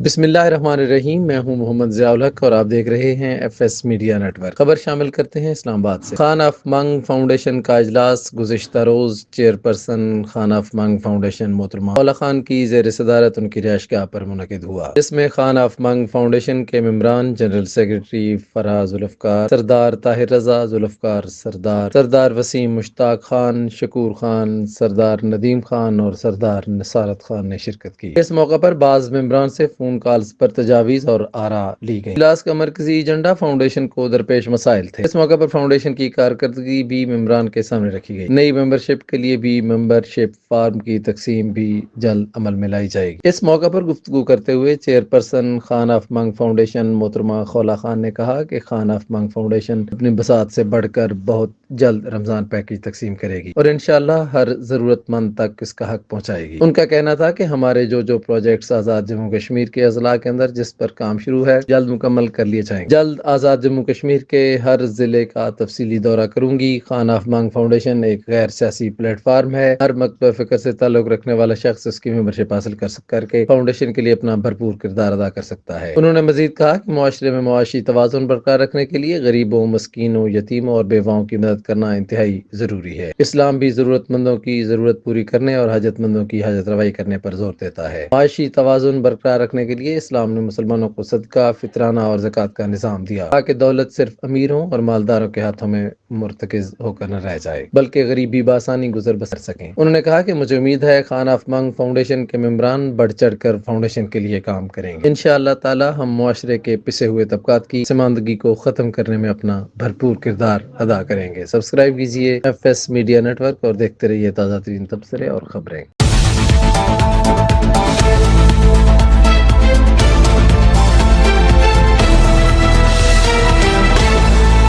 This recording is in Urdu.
بسم اللہ الرحمن الرحیم، میں ہوں محمد ضیاء الحق اور آپ دیکھ رہے ہیں F S media network. خبر شامل کرتے ہیں اسلام آباد سے۔ خان آف منگ فاؤنڈیشن کا اجلاس گزشتہ روز چیئرپرسن خان آف منگ فاؤنڈیشن محترمہ خولا خان کی زیر صدارت ان کی رہائشگاہ پر منعقد ہوا، جس میں خان آف منگ فاؤنڈیشن کے ممبران، جنرل سیکرٹری فرحہ ذوالفقار، سردار طاہر رضا ذوالفقار، سردار وسیم مشتاق خان، شکور خان، سردار ندیم خان اور سردار نصارت خان نے شرکت کی۔ اس موقع پر بعض ممبران سے فون کالز پر تجاویز اور آراء لی گئی۔ اجلاس کا مرکزی ایجنڈا فاؤنڈیشن کو درپیش مسائل تھے۔ اس موقع پر فاؤنڈیشن کی کارکردگی بھی ممبران کے سامنے رکھی گئی۔ نئی ممبرشپ کے لیے بھی ممبرشپ فارم کی تقسیم بھی جلد عمل میں لائی جائے گی۔ اس موقع پر گفتگو کرتے ہوئے چیئرپرسن خان آف منگ فاؤنڈیشن محترمہ خولا خان نے کہا کہ خان آف منگ فاؤنڈیشن اپنی بساط سے بڑھ کر بہت جلد رمضان پیکج تقسیم کرے گی اور انشاءاللہ ہر ضرورت مند تک اس کا حق پہنچائے گی۔ ان کا کہنا تھا کہ ہمارے جو پروجیکٹس آزاد جموں کشمیر کے اضلاع کے اندر جس پر کام شروع ہے جلد مکمل کر لیے جائیں گے۔ جلد آزاد جموں کشمیر کے ہر ضلع کا تفصیلی دورہ کروں گی۔ خان آف منگ فاؤنڈیشن ایک غیر سیاسی پلیٹ فارم ہے۔ ہر مکتب فکر سے تعلق رکھنے والا شخص اس کی ممبرشپ حاصل کر کے فاؤنڈیشن کے لیے اپنا بھرپور کردار ادا کر سکتا ہے۔ انہوں نے مزید کہا کہ معاشرے میں معاشی توازن برقرار رکھنے کے لیے غریبوں، مسکینوں، یتیموں اور بیواؤں کی مدد کرنا انتہائی ضروری ہے۔ اسلام بھی ضرورت مندوں کی ضرورت پوری کرنے اور حاجت مندوں کی حاجت روائی کرنے پر زور دیتا ہے۔ معاشی توازن برقرار رکھنے کے لیے اسلام نے مسلمانوں کو صدقہ، فطرانہ اور زکوٰۃ کا نظام دیا تاکہ دولت صرف امیروں اور مالداروں کے ہاتھوں میں مرتکز ہو کر نہ رہ جائے بلکہ غریبی بآسانی گزر بسر سکیں۔ انہوں نے کہا کہ مجھے امید ہے خان آف منگ فاؤنڈیشن کے ممبران بڑھ چڑھ کر فاؤنڈیشن کے لیے کام کریں گے۔ انشاءاللہ تعالی ہم معاشرے کے پسے ہوئے طبقات کی سماندگی کو ختم کرنے میں اپنا بھرپور کردار ادا کریں گے۔ سبسکرائب کیجیے F S media network اور دیکھتے رہیے تازہ ترین تبصرے اور خبریں۔